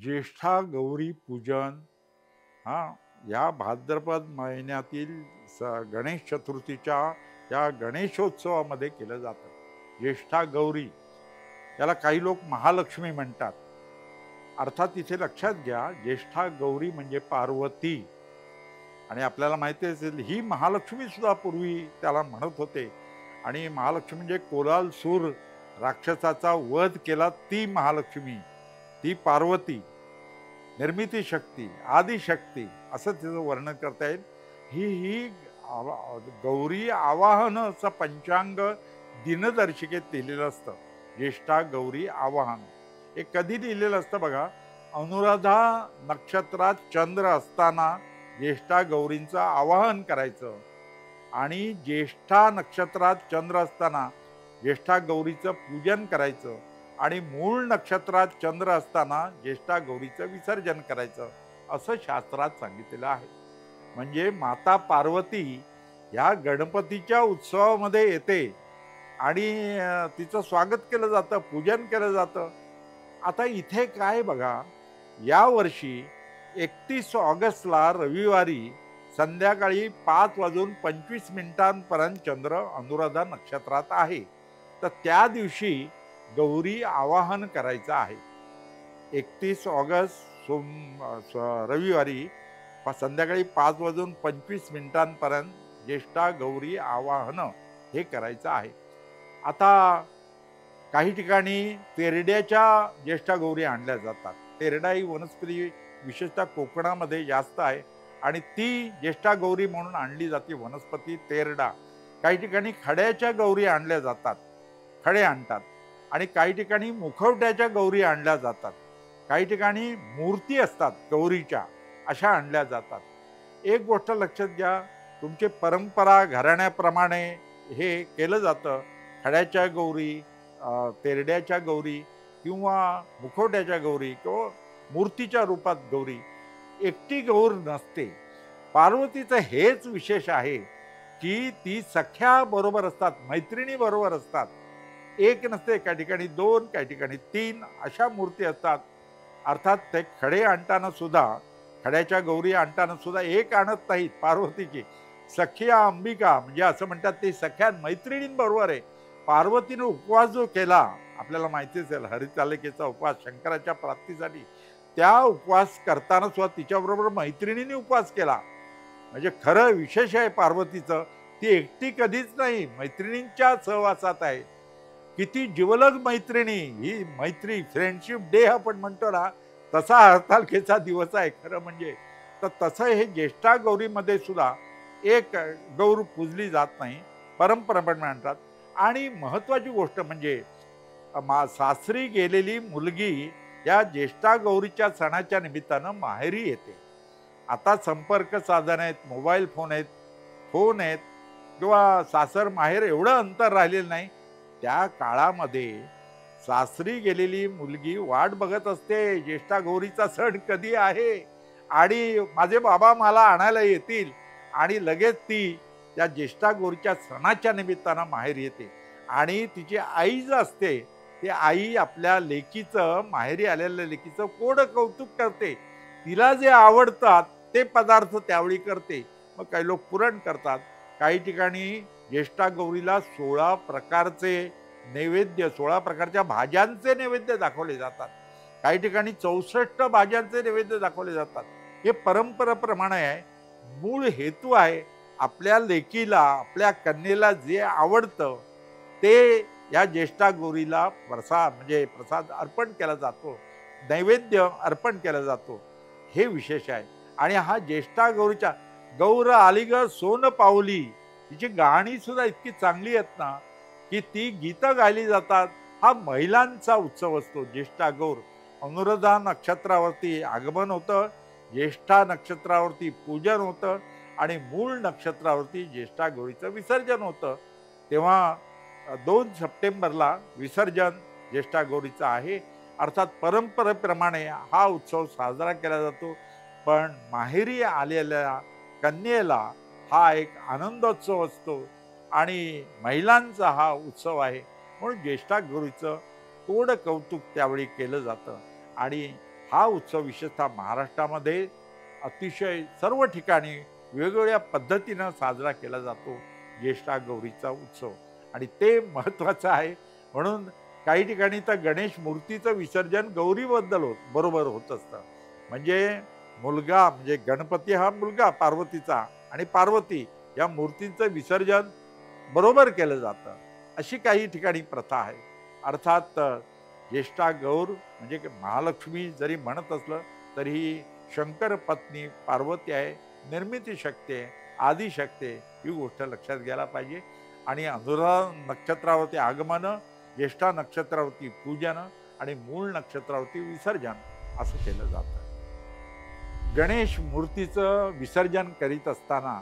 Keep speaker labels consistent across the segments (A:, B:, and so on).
A: ज्येष्ठा गौरी पूजन हा या भाद्रपद महिन्यातील गणेश चतुर्थीच्या या गणेशोत्सवामध्ये केलं जातं। ज्येष्ठा गौरी याला काही लोक महालक्ष्मी म्हणतात। अर्थात इथे लक्षात घ्या, ज्येष्ठा गौरी म्हणजे पार्वती। आणि आपल्याला माहिती असेल ही महालक्ष्मी सुद्धा पूर्वी त्याला म्हणत होते। आणि महालक्ष्मी म्हणजे कोलालसूर राक्षसाचा वध केला ती महालक्ष्मी, ती पार्वती, निर्मिती शक्ती, आदिशक्ती असं तिचं वर्णन करता येईल। ही गौरी आवाहन असं पंचांग दिनदर्शिकेत लिहिलेलं असतं। ज्येष्ठा गौरी आवाहन हे कधी लिहिलेलं असतं बघा, अनुराधा नक्षत्रात चंद्र असताना ज्येष्ठा गौरींचं आवाहन करायचं आणि ज्येष्ठा नक्षत्रात चंद्र असताना ज्येष्ठा गौरीचं पूजन करायचं आणि मूळ नक्षत्रात चंद्र असताना ज्येष्ठा गौरीचं विसर्जन करायचं असं शास्त्रात सांगितलेलं आहे। म्हणजे माता पार्वती या गणपतीच्या उत्सवामध्ये येते आणि तिचं स्वागत केलं जातं, पूजन केलं जातं। आता इथे काय बघा, या वर्षी 31 ऑगस्टला रविवारी संध्याकाळी 5:25 चंद्र अनुराधा नक्षत्रात आहे। तर त्या दिवशी गौरी आवाहन करायचं आहे। 31 ऑगस्ट रविवारी संध्याकाळी 5:25 ज्येष्ठा गौरी आवाहन हे करायचं आहे। आता काही ठिकाणी तेरड्याच्या ज्येष्ठा गौरी आणल्या जातात। तेरडा ही वनस्पती विशेषतः कोकणामध्ये जास्त आहे आणि ती ज्येष्ठा गौरी म्हणून आणली जाते, वनस्पती तेरडा। काही ठिकाणी खड्याच्या गौरी आणल्या जातात, खडे आणतात। आणि काही ठिकाणी मुखवट्याच्या गौरी आणल्या जातात, काही ठिकाणी मूर्ती असतात गौरीच्या अशा आणल्या जातात। एक गोष्ट लक्षात घ्या, तुमची परंपरा घराण्याप्रमाणे हे केलं जातं। खड्याच्या गौरी, तेरड्याच्या गौरी किंवा मुखवट्याच्या गौरी किंवा मूर्तीच्या रूपात गौरी, एकटी गौर नसते। पार्वतीचं हेच विशेष आहे की ती सख्या बरोबर असतात, मैत्रिणी बरोबर असतात। एक नसते, काही ठिकाणी 2, काही ठिकाणी 3 अशा मूर्ती असतात। अर्थात ते खडे आणताना सुद्धा, खड्याच्या गौरी आणताना सुद्धा एक आणत नाहीत पार्वतीची, सख्या अंबिका म्हणजे असं म्हणतात ते सख्या मैत्रिणींबरोबर आहे। पार्वतीने उपवास जो केला, आपल्याला माहिती असेल हरितालिकेचा उपवास शंकराच्या प्राप्तीसाठी, त्या उपवास करताना सुद्धा तिच्याबरोबर मैत्रिणींनी उपवास केला। म्हणजे खरं विशेष आहे पार्वतीचं, ती एकटी कधीच नाही, मैत्रिणींच्या सहवासात आहे। किती जिवलग मैत्रिणी, ही मैत्री फ्रेंडशिप डे आपण म्हणतो ना, तसा हरतालिकेचा दिवस आहे खरं म्हणजे। तर तसं हे ज्येष्ठा गौरीमध्ये सुद्धा एक गौर पूजली जात नाही, परंपरा पण म्हणतात। आणि महत्वाची गोष्ट म्हणजे सासरी गेलेली मुलगी या ज्येष्ठा गौरीच्या सणाच्या निमित्तानं माहेरी येते। आता संपर्क साधन आहेत, मोबाईल फोन आहेत किंवा सासर माहेर एवढं अंतर राहिलेलं नाही। त्या काळामध्ये सासरी गेलेली मुलगी वाट बघत असते, ज्येष्ठा गौरीचा सण कधी आहे आणि माझे बाबा मला आणायला येतील, आणि लगेच ती त्या ज्येष्ठा गौरीच्या सणाच्या निमित्तानं माहेर येते। आणि तिची आई जी असते, ती आई आपल्या लेकीचं, माहेरी आलेल्या लेकीचं कोड कौतुक करते, तिला जे आवडतात ते पदार्थ त्यावेळी करते। मग काही लोक पुरण करतात, काही ठिकाणी ज्येष्ठा गौरीला 16 प्रकारचे नैवेद्य, 16 प्रकारच्या भाज्यांचे नैवेद्य दाखवले जातात, काही ठिकाणी 64 भाज्यांचे नैवेद्य दाखवले जातात। हे परंपरेप्रमाणे आहे। मूळ हेतू आहे, आपल्या लेकीला, आपल्या कन्येला जे आवडतं ते या ज्येष्ठा गौरीला प्रसाद अर्पण केला जातो, नैवेद्य अर्पण केला जातो, हे विशेष आहे। आणि हा ज्येष्ठा गौरीच्या गौर आली ग सोन पावली, तिची गाणी सुद्धा इतकी चांगली आहेत ना की ती गीतं गायली जातात। हा महिलांचा उत्सव असतो ज्येष्ठा गौर। अनुराधा नक्षत्रावरती आगमन होतं, ज्येष्ठा नक्षत्रावरती पूजन होतं आणि मूळ नक्षत्रावरती ज्येष्ठा गौरीचं विसर्जन होतं। तेव्हा 2 सप्टेंबरला विसर्जन ज्येष्ठा गौरीचं आहे। अर्थात परंपरेप्रमाणे हा उत्सव साजरा केला जातो। पण माहेरी आलेल्या कन्येला हा एक आनंदोत्सव असतो आणि महिलांचा हा उत्सव आहे, म्हणून ज्येष्ठा गौरीचं थोडं कौतुक त्यावेळी केलं जातं। आणि हा उत्सव विशेषतः महाराष्ट्रामध्ये अतिशय सर्व ठिकाणी वेगवेगळ्या पद्धतीनं साजरा केला जातो ज्येष्ठा गौरीचा उत्सव, आणि ते महत्त्वाचं आहे. म्हणून काही ठिकाणी तर गणेश मूर्तीचं विसर्जन गौरीबद्दल बरोबर होत असतं. म्हणजे मुलगा म्हणजे गणपती हा मुलगा पार्वतीचा, आणि पार्वती या मूर्तींचं विसर्जन बरोबर केलं जातं, अशी काही ठिकाणी प्रथा आहे. अर्थात ज्येष्ठा गौर म्हणजे महालक्ष्मी जरी म्हणत असलं तरीही शंकर पत्नी पार्वती आहे, निर्मिती शक्ती आहे, आदिशक्ती आहे, ही गोष्ट लक्षात घ्यायला पाहिजे. आणि अनुराधा नक्षत्रावरती आगमन, ज्येष्ठा नक्षत्रावरती पूजन आणि मूळ नक्षत्रावरती विसर्जन असं केलं जातं. गणेश मूर्तीचं विसर्जन करीत असताना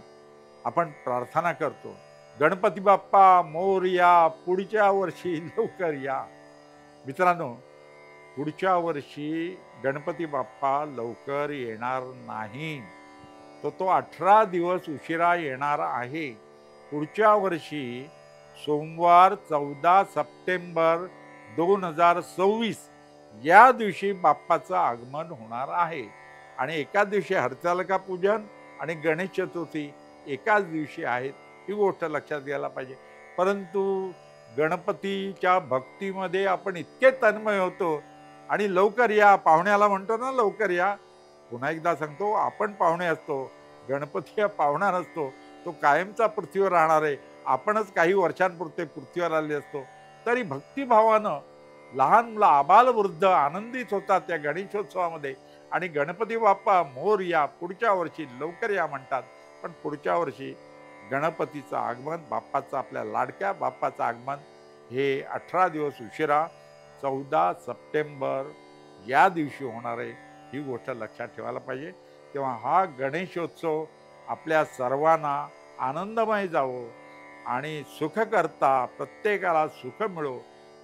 A: आपण प्रार्थना करतो, गणपती बाप्पा मोरया, पुढच्या वर्षी लवकर या. मित्रांनो, पुढच्या वर्षी गणपती बाप्पा लवकर येणार नाही, तो 18 दिवस उशिरा येणार आहे. पुढच्या वर्षी सोमवार 14 सप्टेंबर 2026 या दिवशी बाप्पाचं आगमन होणार आहे. आणि एकाच दिवशी हरतालिका पूजन आणि गणेश चतुर्थी एकाच दिवशी आहेत, ही गोष्ट लक्षात घ्यायला पाहिजे. परंतु गणपतीच्या भक्तीमध्ये आपण इतके तन्मय होतो आणि लवकर या, पाहुण्याला म्हणतो ना लवकर या. पुन्हा एकदा सांगतो, आपण पाहुणे असतो, गणपती हा पाहुणा नसतो, तो कायमचा पृथ्वीवर राहणार आहे. आपणच काही वर्षांपुरते पृथ्वीवर आले असतो. तरी भक्तिभावानं लहान मुलं आबाल वृद्ध आनंदित होतात त्या गणेशोत्सवामध्ये, आणि गणपती बाप्पा मोरया, पुढच्या वर्षी लवकर या म्हणतात. पण पुढच्या वर्षी गणपतीचं आगमन, बाप्पाचं, आपल्या लाडक्या बाप्पाचं आगमन हे 18 दिवस उशिरा 14 सप्टेंबर या दिवशी होणार आहे, ही गोष्ट लक्षात ठेवायला पाहिजे. तेव्हा हा गणेशोत्सव आपल्या सर्वांना आनंदमय जावो आणि सुख करता प्रत्येकाला सुख मिळो,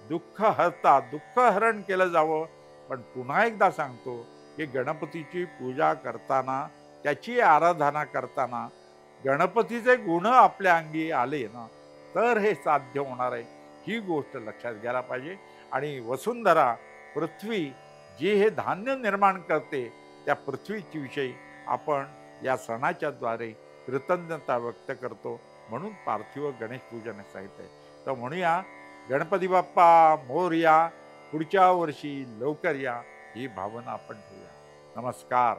A: दुःख हरता दुःख हरण केलं जावं. पण पुन्हा एकदा सांगतो की गणपतीची पूजा करताना, त्याची आराधना करताना गणपतीचे गुण आपल्या अंगी आले ना, तर हे साध्य होणार आहे, ही गोष्ट लक्षात घ्यायला पाहिजे. आणि वसुंधरा पृथ्वी जी हे धान्य निर्माण करते, त्या पृथ्वीची विषयी आपण या सणाच्या द्वारे कृतज्ञता व्यक्त करतो. म्हणून पार्थिव गणेश पूजन साहित्य आहे. तर म्हणूया, गणपती बाप्पा मोरया, पुढच्या वर्षी लवकर या, ही भावना आपण ठेवूया. नमस्कार.